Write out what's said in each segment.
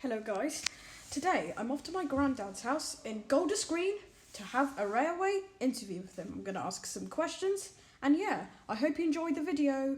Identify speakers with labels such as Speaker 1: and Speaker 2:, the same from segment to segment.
Speaker 1: Hello guys, today I'm off to my granddad's house in Golders Green to have a railway interview with him. I'm going to ask some questions and yeah, I hope you enjoyed the video.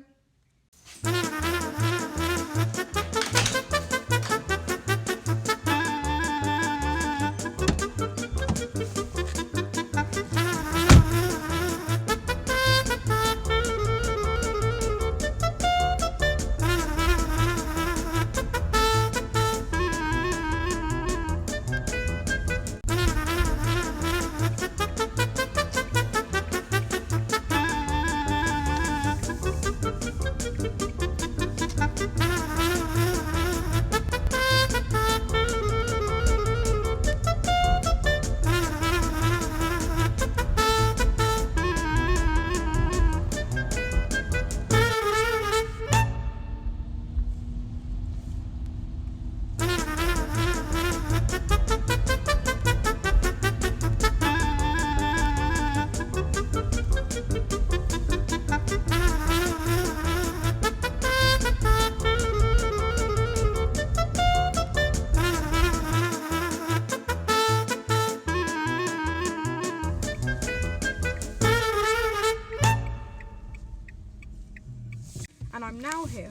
Speaker 1: And I'm now here.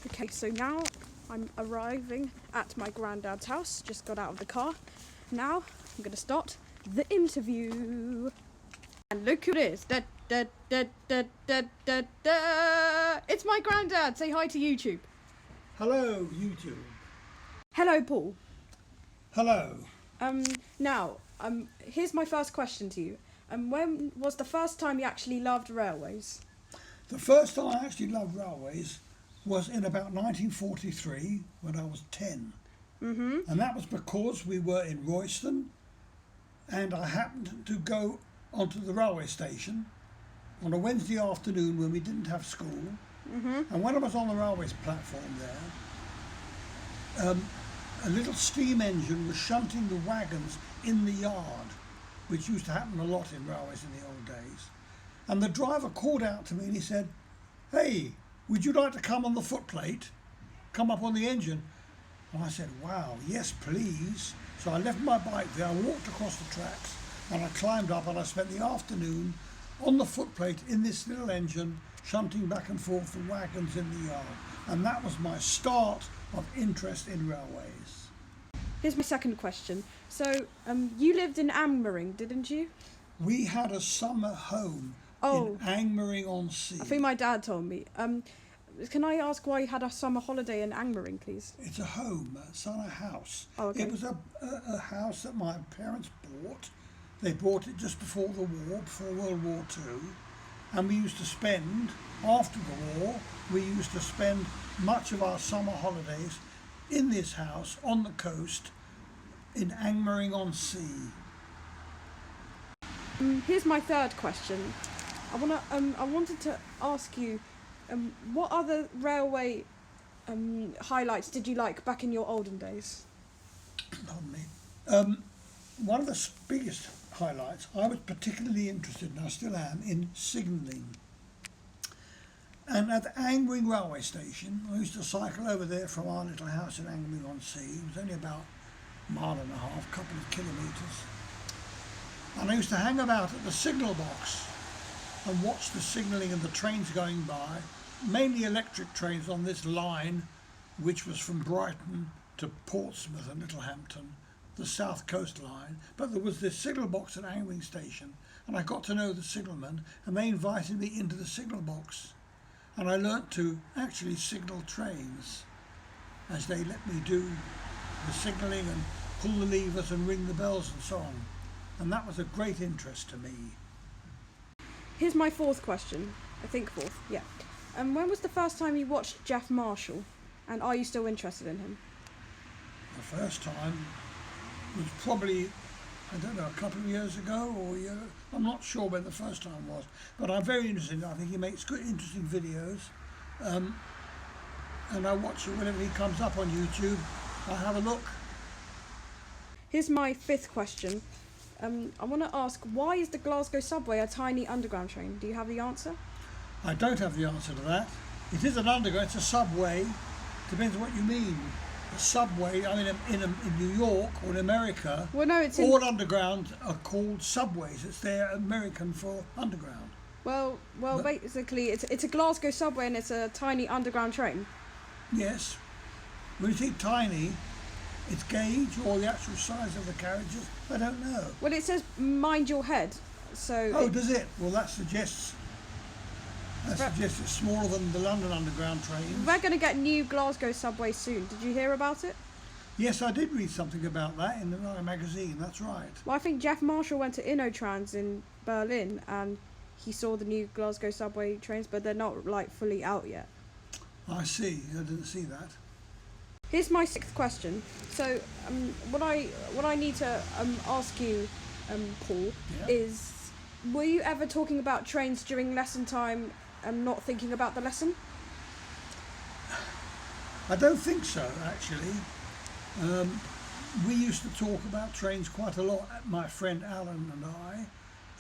Speaker 1: Okay, so now I'm arriving at my granddad's house, just got out of the car. Now I'm going to start the interview. And look who it is. Da, da, da, da, da, da, da. It's my granddad. Say hi to YouTube.
Speaker 2: Hello, YouTube.
Speaker 1: Hello, Paul.
Speaker 2: Hello.
Speaker 1: Now, here's my first question to you. When was the first time you actually loved railways?
Speaker 2: The first time I actually loved railways was in about 1943 when I was 10.
Speaker 1: Mm-hmm.
Speaker 2: And that was because we were in Royston and I happened to go onto the railway station on a Wednesday afternoon when we didn't have school.
Speaker 1: Mm-hmm.
Speaker 2: And when I was on the railway platform there, a little steam engine was shunting the wagons in the yard, which used to happen a lot in railways in the old days. And the driver called out to me and he said, "Hey, would you like to come on the footplate? Come up on the engine?" And I said, "Wow, yes please." So I left my bike there, I walked across the tracks and I climbed up and I spent the afternoon on the footplate in this little engine, shunting back and forth the wagons in the yard. And that was my start of interest in railways.
Speaker 1: Here's my second question. So, you lived in Angmering, didn't you?
Speaker 2: We had a summer home
Speaker 1: Oh.
Speaker 2: in Angmering-on-Sea.
Speaker 1: I think my dad told me. Can I ask why you had a summer holiday in Angmering, please?
Speaker 2: It's a home, it's not a house.
Speaker 1: Oh, okay.
Speaker 2: It was a house that my parents bought. They bought it just before the war, before World War II. And we used to spend, after the war, we used to spend much of our summer holidays in this house on the coast in Angmering-on-Sea.
Speaker 1: Here's my third question. I wanted to ask you, what other railway highlights did you like back in your olden days?
Speaker 2: Pardon me. One of the biggest highlights, I was particularly interested, and I still am, in signalling. And at the Angmering railway station, I used to cycle over there from our little house in Angmering-on-Sea. It was only about a mile and a half, couple of kilometres. And I used to hang about at the signal box and watch the signalling and the trains going by, mainly electric trains on this line, which was from Brighton to Portsmouth and Littlehampton, the South Coast line. But there was this signal box at Angmering station, and I got to know the signalmen, and they invited me into the signal box. And I learnt to actually signal trains as they let me do the signalling and pull the levers and ring the bells and so on. And that was a great interest to me.
Speaker 1: Here's my fourth question. I think fourth, yeah. When was the first time you watched Jeff Marshall? And are you still interested in him?
Speaker 2: The first time was probably, I don't know, a couple of years ago or a year. I'm not sure when the first time was, but I'm very interested in it. I think he makes good, interesting videos. And I watch it whenever he comes up on YouTube. I have a look.
Speaker 1: Here's my fifth question. I want to ask, why is the Glasgow subway a tiny underground train? Do you have the answer?
Speaker 2: I don't have the answer to that. It is an underground, it's a subway. Depends what you mean. A subway, I mean, in New York or in America,
Speaker 1: Well, no, it's
Speaker 2: all underground are called subways. It's their American for underground.
Speaker 1: Well,
Speaker 2: But-
Speaker 1: basically, it's a Glasgow subway and it's a tiny underground train.
Speaker 2: Yes. When you say tiny, its gauge or the actual size of the carriages, I don't know.
Speaker 1: Well, it says mind your head, so
Speaker 2: Oh, does it? Well, that suggests it's smaller than the London Underground trains.
Speaker 1: we're going to get new Glasgow subways soon. Did you hear about it?
Speaker 2: Yes, I did read something about that in the Rye magazine. That's right.
Speaker 1: Well, I think Jeff Marshall went to InnoTrans in Berlin and he saw the new Glasgow subway trains, but they're not like fully out yet.
Speaker 2: I see. I didn't see that.
Speaker 1: Here's my sixth question. So, what I need to ask you, Paul,
Speaker 2: Yeah.
Speaker 1: is, were you ever talking about trains during lesson time and not thinking about the lesson?
Speaker 2: I don't think so, actually. We used to talk about trains quite a lot, my friend Alan and I,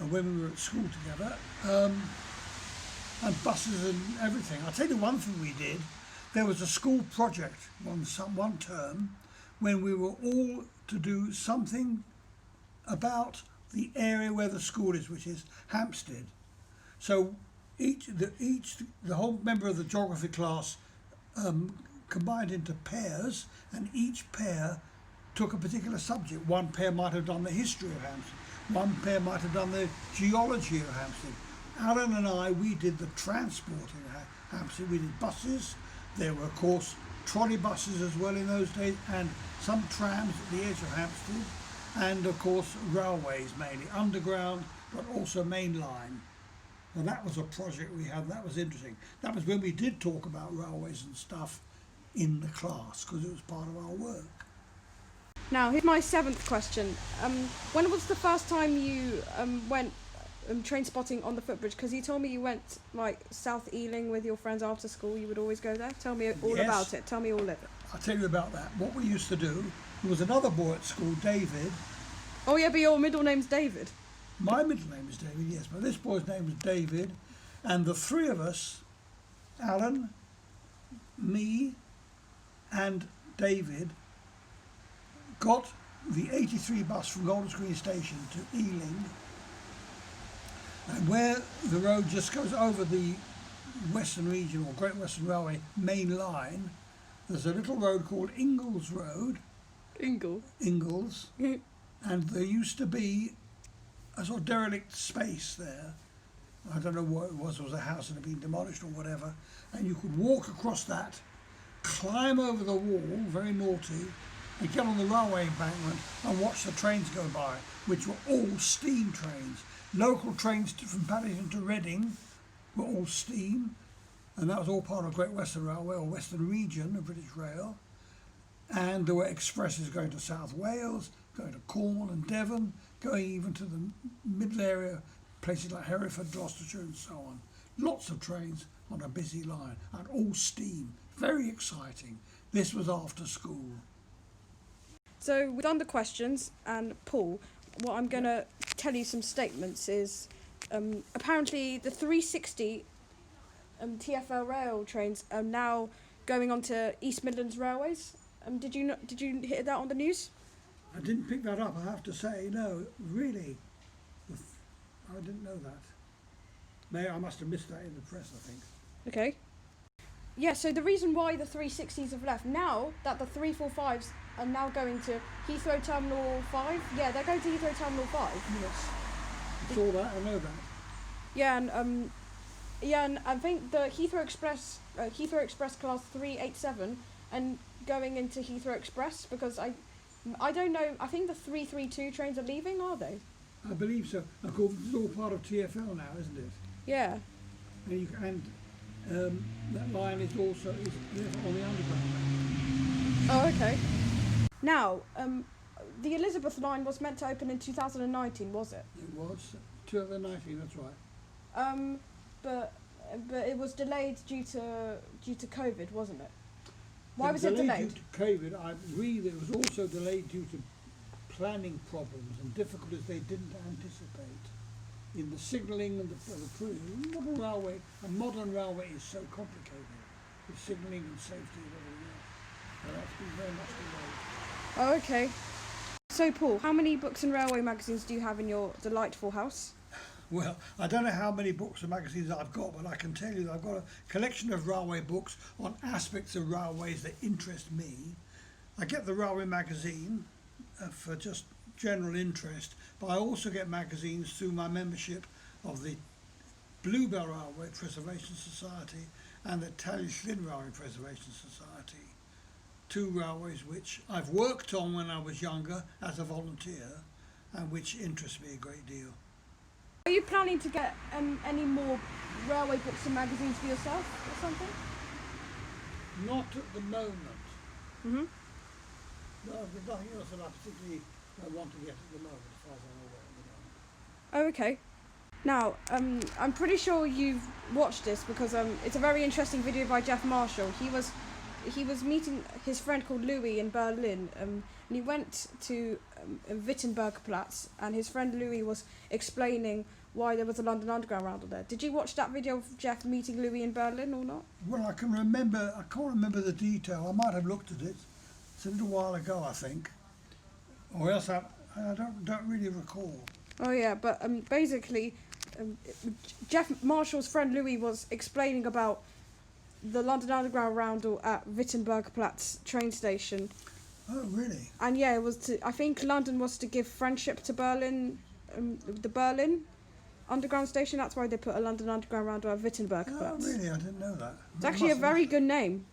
Speaker 2: when we were at school together, and buses and everything. I'll tell you one thing we did. There was a school project one term when we were all to do something about the area where the school is, which is Hampstead. So the whole member of the geography class combined into pairs, and each pair took a particular subject. One pair might have done the history of Hampstead. One pair might have done the geology of Hampstead. Alan and I, we did the transporting of Hampstead. We did buses. There were, of course, trolley buses as well in those days, and some trams at the edge of Hampstead, and of course railways, mainly underground, but also main line. And that was a project we had. That was interesting. That was when we did talk about railways and stuff in the class, because it was part of our work.
Speaker 1: Now, here's my seventh question. When was the first time you went train spotting on the footbridge? Because you told me you went like South Ealing with your friends after school. You would always go there. Tell me all
Speaker 2: Yes.
Speaker 1: about it. Tell me all of it.
Speaker 2: I'll tell you about that. What we used to do, there was another boy at school, David.
Speaker 1: Oh yeah, but your middle name's David.
Speaker 2: My middle name is David, yes, but this boy's name was David, and the three of us, Alan, me, and David, got the 83 bus from Golders Green Station to Ealing, and where the road just goes over the Western Region or Great Western Railway main line, there's a little road called Ingalls Road, Ingalls, and there used to be a sort of derelict space there. I don't know what it was a house that had been demolished or whatever, and you could walk across that, climb over the wall, very naughty, and get on the railway embankment and watch the trains go by, which were all steam trains. Local trains from Paddington to Reading were all steam, and that was all part of Great Western Railway or Western Region of British Rail. And there were expresses going to South Wales, going to Cornwall and Devon, going even to the middle area, places like Hereford, Gloucestershire and so on. Lots of trains on a busy line and all steam. Very exciting. This was after school.
Speaker 1: So we've done the questions, and Paul, what I'm going to tell you some statements is, apparently the 360 TfL rail trains are now going on to East Midlands Railways. Did you hear that on the news?
Speaker 2: I didn't pick that up, I have to say. No, really. I didn't know that. I must have missed that in the press, I think.
Speaker 1: Okay. Yeah, so the reason why the 360s have left, now that the 345s are now going to Heathrow Terminal 5, yeah, they're going to Heathrow Terminal 5.
Speaker 2: Yes. I saw that, I know that.
Speaker 1: Yeah, and I think the Heathrow Express class 387 and going into Heathrow Express, because I don't know, I think the 332 trains are leaving, are they?
Speaker 2: I believe so. Of course, it's all part of TfL now, isn't it?
Speaker 1: Yeah.
Speaker 2: And that line is also on the underground.
Speaker 1: Oh, okay. Now, the Elizabeth line was meant to open in 2019, was it?
Speaker 2: It was 2019, that's right.
Speaker 1: But it was delayed due to COVID, wasn't it? Why was it delayed?
Speaker 2: Due to COVID. I read it was also delayed due to planning problems and difficulties they didn't anticipate in the signalling and the crew. A modern railway is so complicated with signalling and safety and everything else. So that's been very much delayed.
Speaker 1: Oh, okay. So, Paul, how many books and railway magazines do you have in your delightful house?
Speaker 2: Well, I don't know how many books and magazines I've got, but I can tell you that I've got a collection of railway books on aspects of railways that interest me. I get the railway magazine for just general interest, but I also get magazines through my membership of the Bluebell Railway Preservation Society and the Tallyslin Railway Preservation Society. Two railways which I've worked on when I was younger as a volunteer and which interest me a great deal.
Speaker 1: Are you planning to get any more railway books and magazines for yourself or something?
Speaker 2: Not at the moment.
Speaker 1: Mm-hmm.
Speaker 2: No, there's nothing else that I particularly want to get at the moment, as far as I'm aware at the moment.
Speaker 1: Oh, okay. Now, I'm pretty sure you've watched this because it's a very interesting video by Jeff Marshall. He was meeting his friend called Louis in Berlin, and he went to Wittenbergplatz, and his friend Louis was explaining why there was a London Underground roundel there. Did you watch that video of Jeff meeting Louis in Berlin or not?
Speaker 2: Well, I can't remember the detail. I might have looked at it. It's a little while ago, I think. Or else I don't really recall.
Speaker 1: Oh yeah, but basically, Jeff Marshall's friend Louis was explaining about the London Underground roundel at Wittenbergplatz train station.
Speaker 2: Oh, really?
Speaker 1: And yeah, it was I think London was to give friendship to Berlin, the Berlin Underground station. That's why they put a London Underground roundel at Wittenbergplatz.
Speaker 2: Oh, really? I didn't know that.
Speaker 1: It's actually a very good name.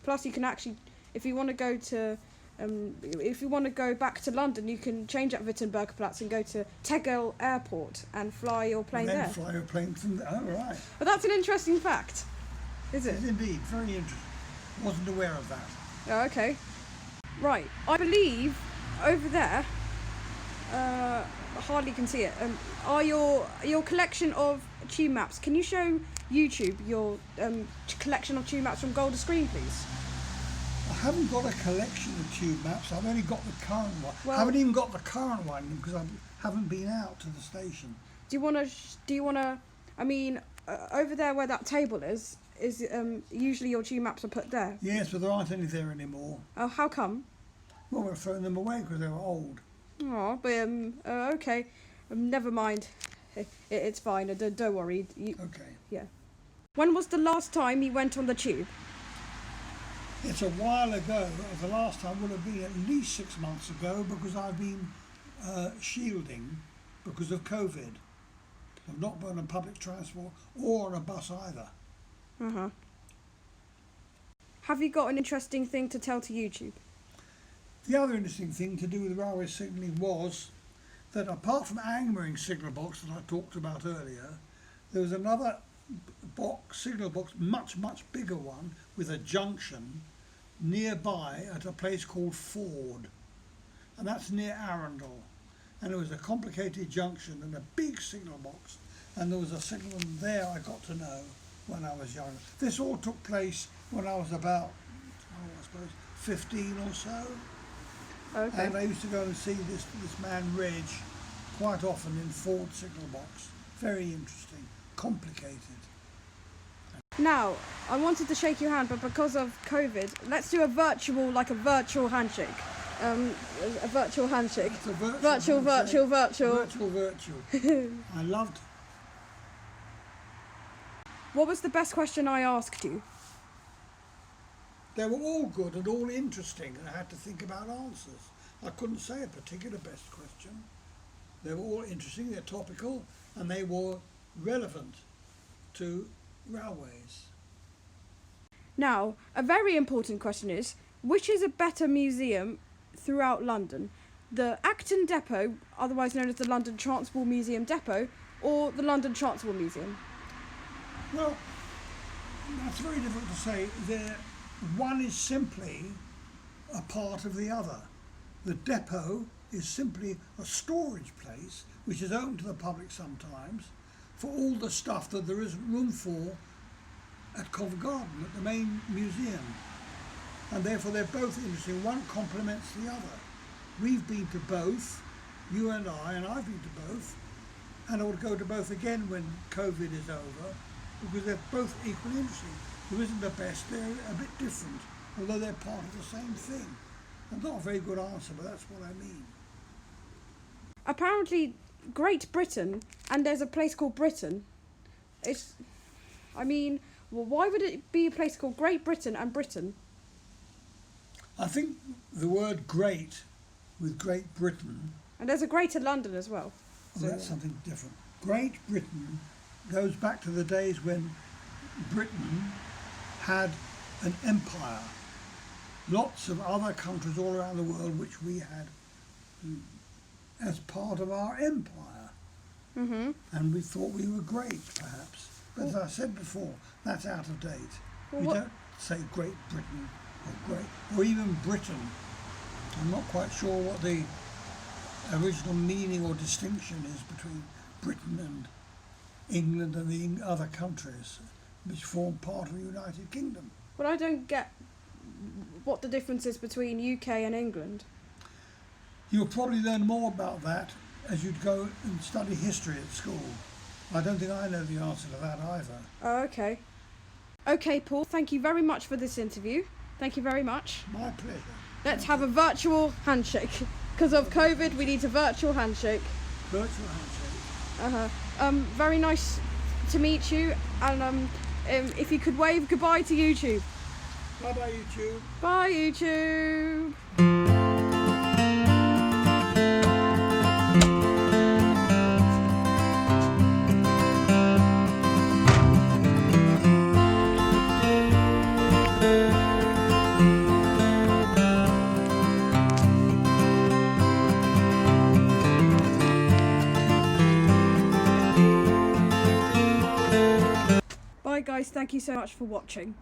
Speaker 1: Plus, you can actually, if you want to go to, if you want to go back to London, you can change at Wittenbergplatz and go to Tegel Airport and fly your plane
Speaker 2: and then
Speaker 1: there.
Speaker 2: fly your plane from there. Oh, right.
Speaker 1: But that's an interesting fact, is it?
Speaker 2: It is indeed. Very interesting. Wasn't aware of that.
Speaker 1: Oh, okay. Right. I believe over there, I hardly can see it, are your collection of tube maps. Can you show YouTube your collection of tube maps from Golden Screen, please?
Speaker 2: I haven't got a collection of tube maps. I've only got the current one.
Speaker 1: Well,
Speaker 2: I haven't even got the current one because I haven't been out to the station.
Speaker 1: Do you want to? I mean, over there where that table is usually your tube maps are put there.
Speaker 2: Yes, but there aren't any there anymore.
Speaker 1: Oh, how come?
Speaker 2: Well, we're throwing them away because they were old.
Speaker 1: Oh, but okay, never mind. It's fine. Don't worry.
Speaker 2: Okay.
Speaker 1: Yeah. When was the last time you went on the tube?
Speaker 2: It's a while ago. The last time would have been at least 6 months ago because I've been shielding because of COVID. I've not been on public transport or on a bus either.
Speaker 1: Uh-huh. Have you got an interesting thing to tell to YouTube?
Speaker 2: The other interesting thing to do with railway signalling was that apart from Angmering signal box that I talked about earlier, there was another signal box, much bigger one, with a junction nearby at a place called Ford, and that's near Arundel. And it was a complicated junction and a big signal box, and there was a signalman there I got to know when I was younger. This all took place when I was about, I suppose, 15 or so.
Speaker 1: Okay.
Speaker 2: And I used to go and see this man Reg quite often in Ford signal box. Very interesting, complicated.
Speaker 1: Now, I wanted to shake your hand, but because of COVID, let's do a virtual handshake. A virtual handshake.
Speaker 2: It's a
Speaker 1: Virtual.
Speaker 2: Virtual. I loved it.
Speaker 1: What was the best question I asked you?
Speaker 2: They were all good and all interesting, and I had to think about answers. I couldn't say a particular best question. They were all interesting, they're topical, and they were relevant to railways.
Speaker 1: Now, a very important question is, which is a better museum throughout London? The Acton Depot, otherwise known as the London Transport Museum Depot, or the London Transport Museum?
Speaker 2: Well, that's very difficult to say. One is simply a part of the other. The depot is simply a storage place which is open to the public sometimes for all the stuff that there isn't room for at Covent Garden, at the main museum. And therefore they're both interesting. One complements the other. we've been to both, you and I've been to both, and I would go to both again when COVID is over, because they're both equally interesting. Who isn't the best, they're a bit different, although they're part of the same thing. That's not a very good answer, but that's what I mean.
Speaker 1: Apparently, Great Britain, and there's a place called Britain. Well, why would it be a place called Great Britain and Britain?
Speaker 2: I think the word great with Great Britain,
Speaker 1: And there's a Greater London as well.
Speaker 2: that's something different. Great Britain goes back to the days when Britain had an empire. Lots of other countries all around the world which we had as part of our empire.
Speaker 1: Mm-hmm.
Speaker 2: And we thought we were great, perhaps. But as I said before, that's out of date.
Speaker 1: Well,
Speaker 2: You
Speaker 1: what-
Speaker 2: don't say Great Britain or Great, or even Britain. I'm not quite sure what the original meaning or distinction is between Britain and England and the other countries which form part of the United Kingdom.
Speaker 1: Well, I don't get what the difference is between UK and England.
Speaker 2: You'll probably learn more about that as you'd go and study history at school. I don't think I know the answer to that either.
Speaker 1: Oh, okay. Okay, Paul, thank you very much for this interview. Thank you very much.
Speaker 2: My pleasure.
Speaker 1: Let's have a virtual handshake. Because of COVID, we need a virtual handshake.
Speaker 2: Virtual handshake.
Speaker 1: Very nice to meet you. And if you could wave goodbye to YouTube.
Speaker 2: Bye-bye, YouTube.
Speaker 1: Bye, YouTube. Bye guys, thank you so much for watching.